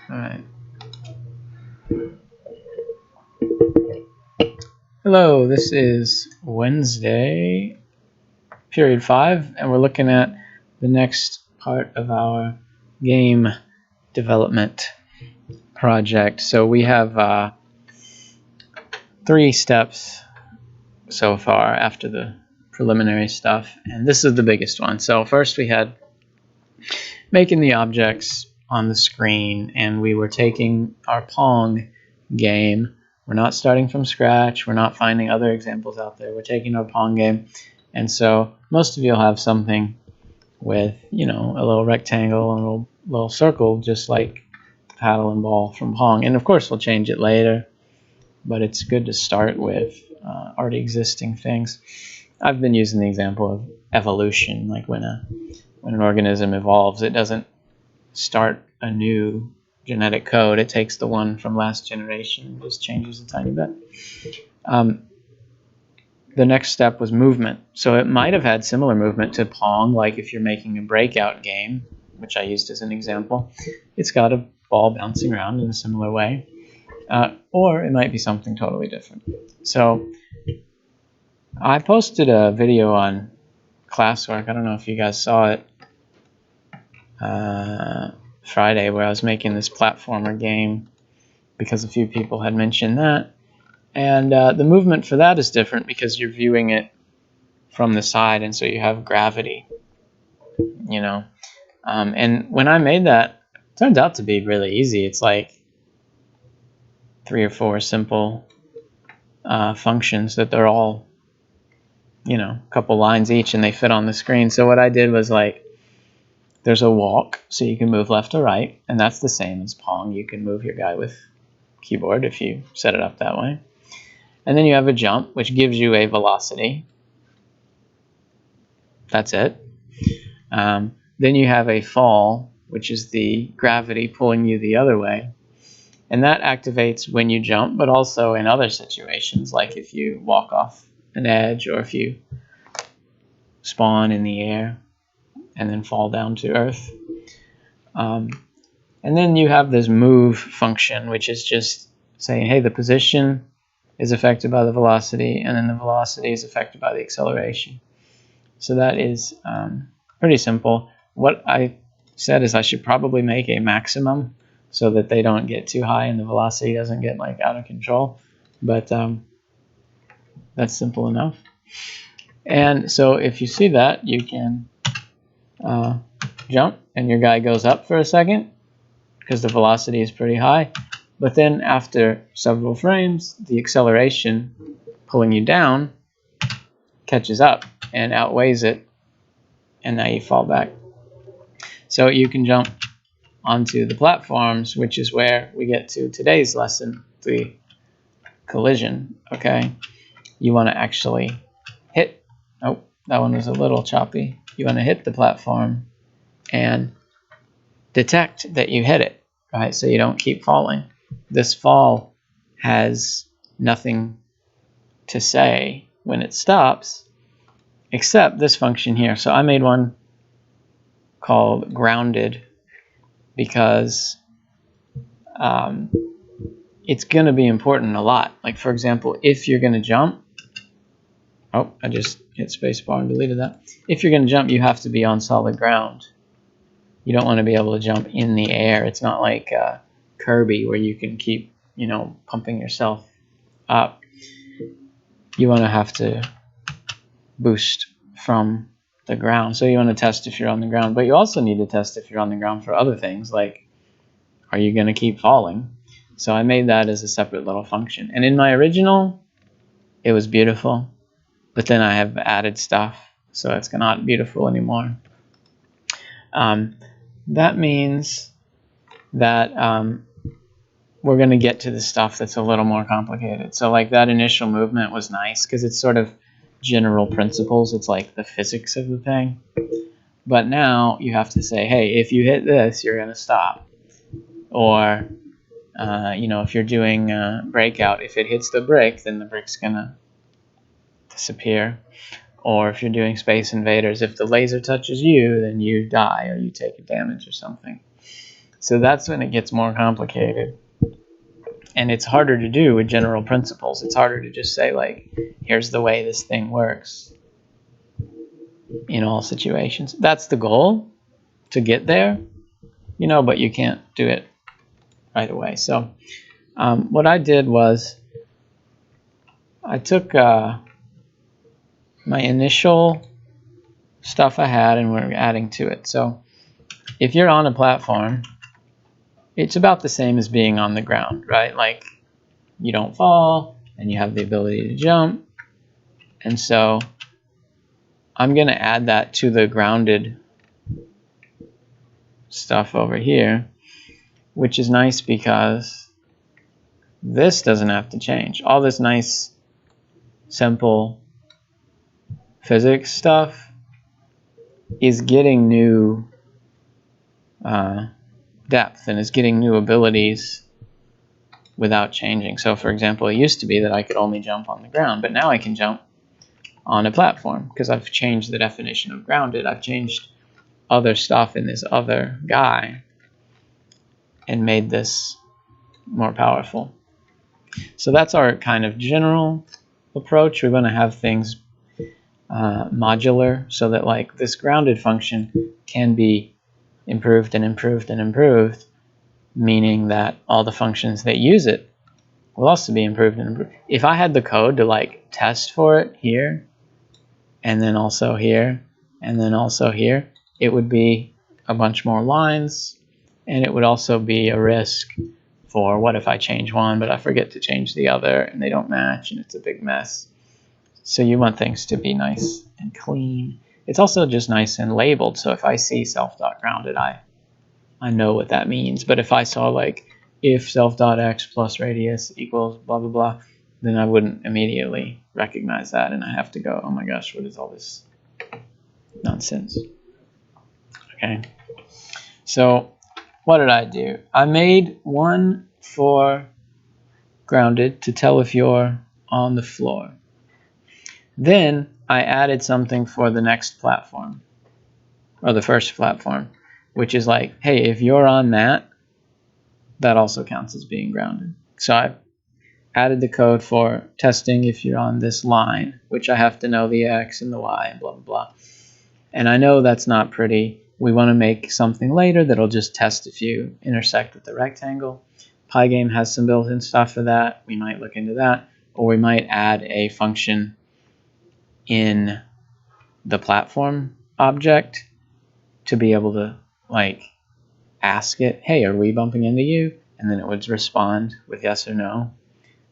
All right. Hello, this is Wednesday, period 5, and we're looking at the next part of our game development project. So we have 3 steps so far after the preliminary stuff, and this is the biggest one. So first we had making the objects on the screen, and we were taking our Pong game. We're not starting from scratch. We're not finding other examples out there. We're taking our Pong game. And so most of you will have something with, a little rectangle and a little circle, just like the paddle and ball from Pong. And of course, we'll change it later, but it's good to start with already existing things. I've been using the example of evolution, like when an organism evolves, it doesn't start a new genetic code. It takes the one from last generation and just changes a tiny bit. The next step was movement. So it might have had similar movement to Pong, like if you're making a breakout game, which I used as an example. It's got a ball bouncing around in a similar way. Or it might be something totally different. So I posted a video on classwork. I don't know if you guys saw it. Friday, where I was making this platformer game because a few people had mentioned that. And the movement for that is different because you're viewing it from the side, and so you have gravity, and when I made that, it turned out to be really easy. It's like 3 or 4 simple functions that they're all, a couple lines each, and they fit on the screen. So what I did was there's a walk, so you can move left or right, and that's the same as Pong. You can move your guy with keyboard if you set it up that way. And then you have a jump, which gives you a velocity. That's it. Then you have a fall, which is the gravity pulling you the other way. And that activates when you jump, but also in other situations, like if you walk off an edge or if you spawn in the air and then fall down to earth. And then you have this move function, which is just saying, hey, the position is affected by the velocity, and then the velocity is affected by the acceleration. So that is pretty simple. What I said is I should probably make a maximum so that they don't get too high and the velocity doesn't get out of control. But that's simple enough. And so if you see that, you can jump and your guy goes up for a second because the velocity is pretty high. But then after several frames, the acceleration pulling you down catches up and outweighs it, and now you fall back. So you can jump onto the platforms, which is where we get to today's lesson, the collision. Okay, you want to actually hit, oh, that one was a little choppy. You want to hit the platform and detect that you hit it, right? So you don't keep falling. This fall has nothing to say when it stops, except this function here. So I made one called grounded because it's going to be important a lot. Like, for example, if you're going to jump, oh, I just hit spacebar and deleted that. If you're going to jump, you have to be on solid ground. You don't want to be able to jump in the air. It's not like Kirby where you can keep, pumping yourself up. You want to have to boost from the ground. So you want to test if you're on the ground, but you also need to test if you're on the ground for other things, like, are you going to keep falling? So I made that as a separate little function. And in my original, it was beautiful, but then I have added stuff, so it's not beautiful anymore. That means that we're going to get to the stuff that's a little more complicated. So like that initial movement was nice because it's sort of general principles. It's like the physics of the thing. But now you have to say, hey, if you hit this, you're going to stop. Or, if you're doing breakout, if it hits the brick, then the brick's going to disappear. Or if you're doing Space Invaders, if the laser touches you, then you die or you take a damage or something. So that's when it gets more complicated. And it's harder to do with general principles. It's harder to just say, like, here's the way this thing works in all situations. That's the goal, to get there, you know, but you can't do it right away. So what I did was I took my initial stuff I had and we're adding to it. So if you're on a platform, it's about the same as being on the ground, right? Like, you don't fall and you have the ability to jump. And so I'm going to add that to the grounded stuff over here, which is nice because this doesn't have to change. All this nice, simple physics stuff is getting new depth and is getting new abilities without changing. So for example, it used to be that I could only jump on the ground, but now I can jump on a platform because I've changed the definition of grounded. I've changed other stuff in this other guy and made this more powerful. So that's our kind of general approach. We're going to have things modular so that, like, this grounded function can be improved and improved and improved, meaning that all the functions that use it will also be improved and improved. If I had the code to, like, test for it here and then also here and then also here, it would be a bunch more lines, and it would also be a risk for what if I change one but I forget to change the other and they don't match and it's a big mess. So you want things to be nice and clean. It's also just nice and labeled, so if I see self.grounded, I know what that means. But if I saw, like, if self.x plus radius equals blah blah blah, then I wouldn't immediately recognize that, and I have to go, oh my gosh, what is all this nonsense? Okay, so what did I do? I made one for grounded to tell if you're on the floor. Then I added something for the next platform, or the first platform, which is like, hey, if you're on that, that also counts as being grounded. So I added the code for testing if you're on this line, which I have to know the x and the y and blah, blah, blah. And I know that's not pretty. We want to make something later that'll just test if you intersect with the rectangle. Pygame has some built-in stuff for that. We might look into that. Or we might add a function in the platform object to be able to, like, ask it, hey, are we bumping into you? And then it would respond with yes or no.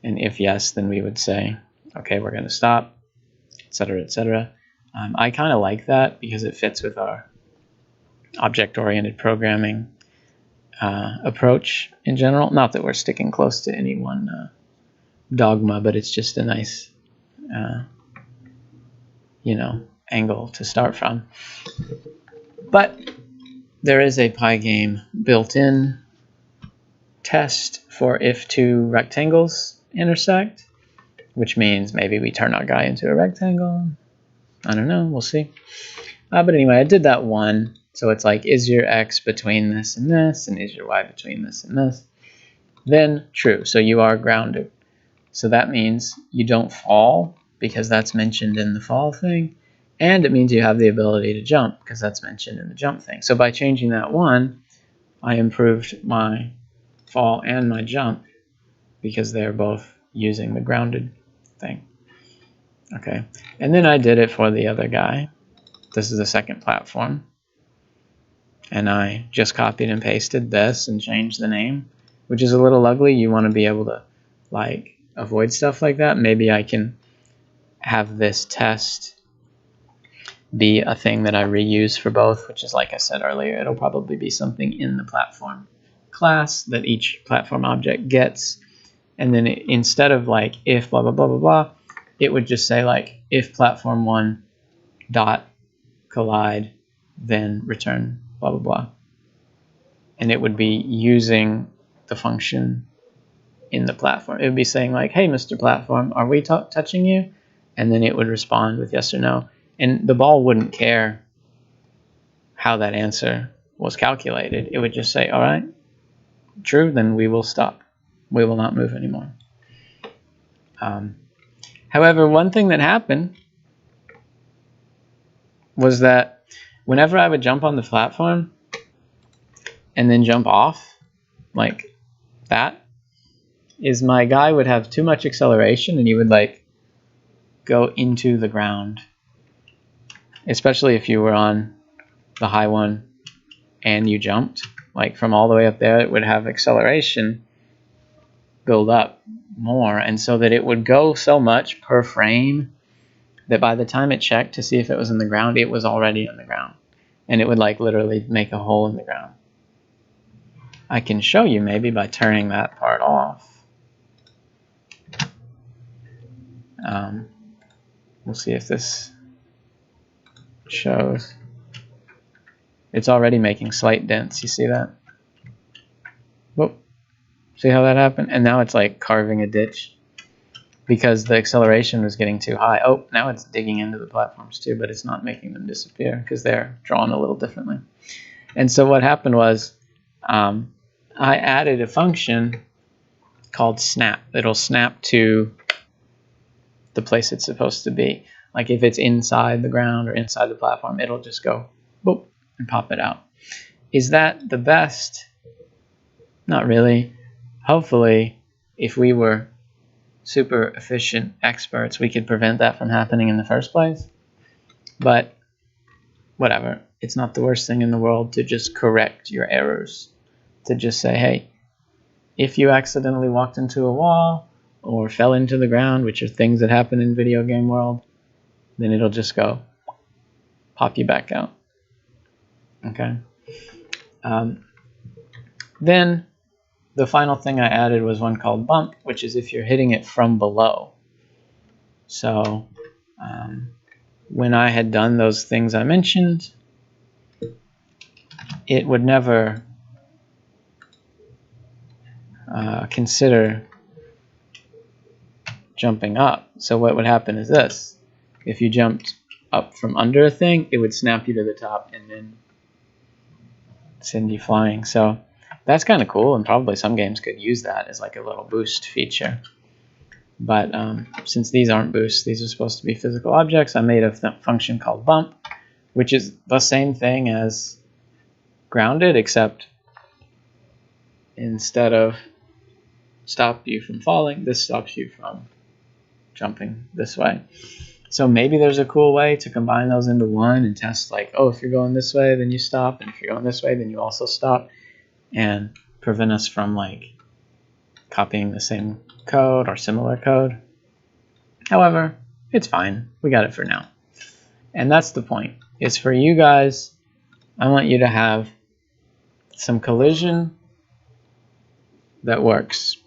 And if yes, then we would say, okay, we're going to stop, etc., etc. I kind of like that because it fits with our object-oriented programming approach in general. Not that we're sticking close to any one dogma, but it's just a nice angle to start from. But there is a Pygame built-in test for if two rectangles intersect, which means maybe we turn our guy into a rectangle. I don't know, we'll see. But anyway, I did that one. So it's like, is your x between this and this, and is your y between this and this? Then true, so you are grounded. So that means you don't fall, because that's mentioned in the fall thing. And it means you have the ability to jump, because that's mentioned in the jump thing. So by changing that one, I improved my fall and my jump, because they're both using the grounded thing. Okay, and then I did it for the other guy. This is the second platform. And I just copied and pasted this and changed the name, which is a little ugly. You want to be able to, like, avoid stuff like that. Maybe I can have this test be a thing that I reuse for both, which is, like I said earlier, it'll probably be something in the platform class that each platform object gets. And then instead of, like, if blah, blah, blah, blah, blah, it would just say, like, if platform 1 dot collide, then return blah, blah, blah. And it would be using the function in the platform. It would be saying, like, hey, Mr. Platform, are we touching you? And then it would respond with yes or no. And the ball wouldn't care how that answer was calculated, it would just say, all right, true, then we will stop. We will not move anymore. However, one thing that happened was that whenever I would jump on the platform and then jump off, like that, is my guy would have too much acceleration and he would like go into the ground. Especially if you were on the high one and you jumped, like from all the way up there, it would have acceleration build up more, and so that it would go so much per frame that by the time it checked to see if it was in the ground, it was already in the ground, and it would like literally make a hole in the ground. I can show you maybe by turning that part off. We'll see if this shows. It's already making slight dents. You see that? Whoop. See how that happened? And now it's like carving a ditch because the acceleration was getting too high. Oh, now it's digging into the platforms too, but it's not making them disappear because they're drawn a little differently. And so what happened was I added a function called snap. It'll snap to the place it's supposed to be. Like if it's inside the ground or inside the platform, it'll just go boop and pop it out. Is that the best? Not really. Hopefully, if we were super efficient experts, we could prevent that from happening in the first place. But whatever. It's not the worst thing in the world to just correct your errors. To just say, hey, if you accidentally walked into a wall or fell into the ground, which are things that happen in video game world, then it'll just go pop you back out. Okay. Then the final thing I added was one called bump, which is if you're hitting it from below. So when I had done those things I mentioned, it would never consider jumping up. So what would happen is this. If you jumped up from under a thing, it would snap you to the top and then send you flying. So that's kind of cool, and probably some games could use that as like a little boost feature. But since these aren't boosts, these are supposed to be physical objects, I made a function called bump, which is the same thing as grounded, except instead of stop you from falling, this stops you from jumping this way. So maybe there's a cool way to combine those into one and test like, oh, if you're going this way, then you stop, and if you're going this way, then you also stop, and prevent us from like copying the same code or similar code. However, it's fine. We got it for now. And that's the point. It's for you guys. I want you to have some collision that works.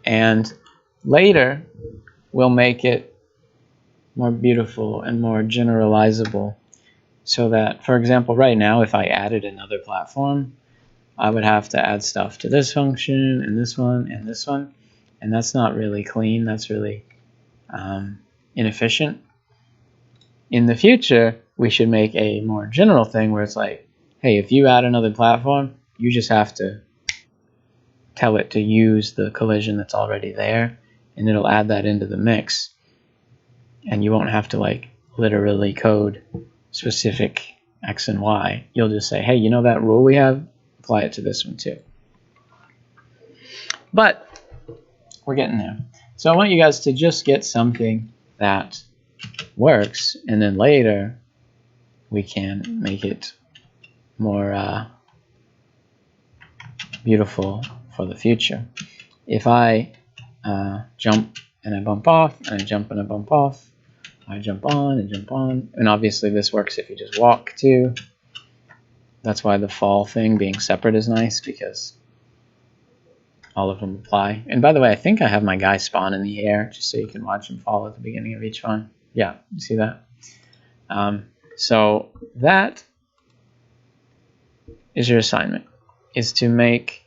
And later, we'll make it more beautiful and more generalizable so that, for example, right now, if I added another platform, I would have to add stuff to this function and this one and this one, and that's not really clean. That's really inefficient. In the future, we should make a more general thing where it's like, hey, if you add another platform, you just have to tell it to use the collision that's already there, and it'll add that into the mix. And you won't have to like literally code specific X and Y. You'll just say, hey, you know that rule we have? Apply it to this one too. But we're getting there. So I want you guys to just get something that works, and then later we can make it more beautiful for the future. If I jump and I bump off, and I jump and I bump off, I jump on and jump on, and obviously this works if you just walk too. That's why the fall thing being separate is nice, because all of them apply. And by the way, I think I have my guy spawn in the air just so you can watch him fall at the beginning of each one. Yeah, you see that? So that is your assignment, is to make,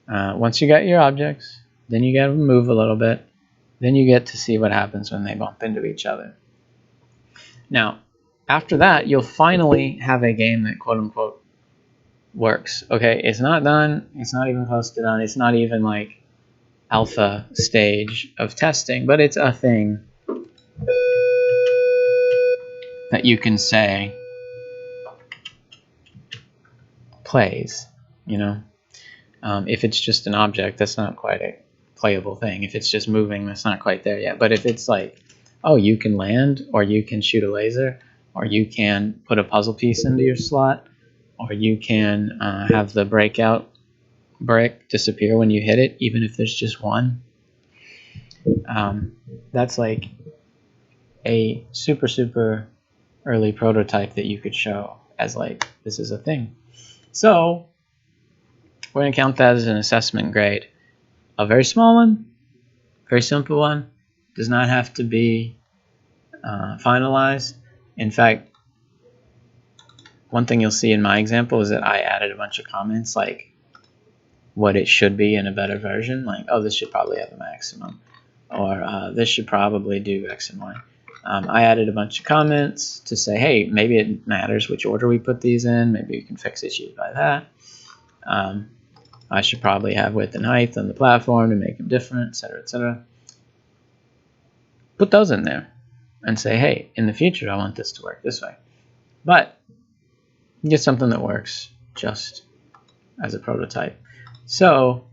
once you got your objects, then you got to move a little bit, then you get to see what happens when they bump into each other. Now, after that, you'll finally have a game that quote-unquote works. Okay, it's not done. It's not even close to done. It's not even like alpha stage of testing, but it's a thing that you can say plays, you know. If it's just an object, that's not quite a playable thing. If it's just moving, that's not quite there yet. But if it's like, oh, you can land, or you can shoot a laser, or you can put a puzzle piece into your slot, or you can have the breakout brick disappear when you hit it, even if there's just one. That's like a super early prototype that you could show as like, this is a thing. So we're going to count that as an assessment grade. A very small one, very simple one, does not have to be finalized. In fact, one thing you'll see in my example is that I added a bunch of comments like what it should be in a better version, like, oh, this should probably have a maximum, or this should probably do X and Y. I added a bunch of comments to say, hey, maybe it matters which order we put these in. Maybe we can fix issues by that. I should probably have width and height on the platform to make them different, etc., etc. Put those in there and say, hey, in the future, I want this to work this way. But get something that works just as a prototype. So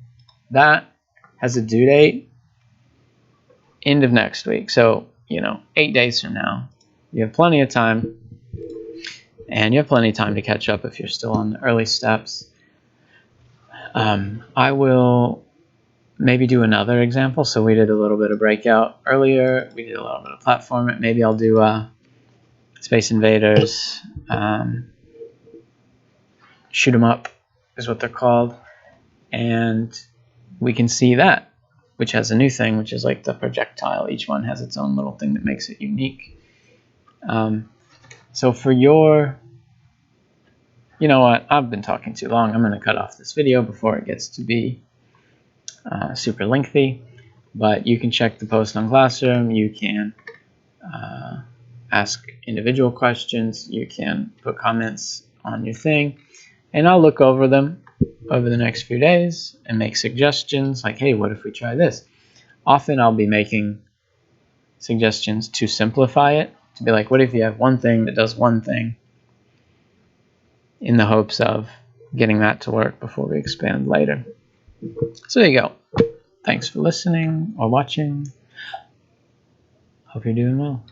that has a due date end of next week. So, 8 days from now. You have plenty of time, and you have plenty of time to catch up if you're still on the early steps. I will maybe do another example. So we did a little bit of breakout earlier. We did a little bit of platform. Maybe I'll do Space Invaders. Shoot 'em up is what they're called. And we can see that, which has a new thing, which is like the projectile. Each one has its own little thing that makes it unique. So for your... You know what? I've been talking too long. I'm going to cut off this video before it gets to be super lengthy. But you can check the post on Classroom. You can ask individual questions. You can put comments on your thing. And I'll look over them over the next few days and make suggestions like, hey, what if we try this? Often I'll be making suggestions to simplify it. To be like, what if you have one thing that does one thing? In the hopes of getting that to work before we expand later. So there you go. Thanks for listening or watching. Hope you're doing well.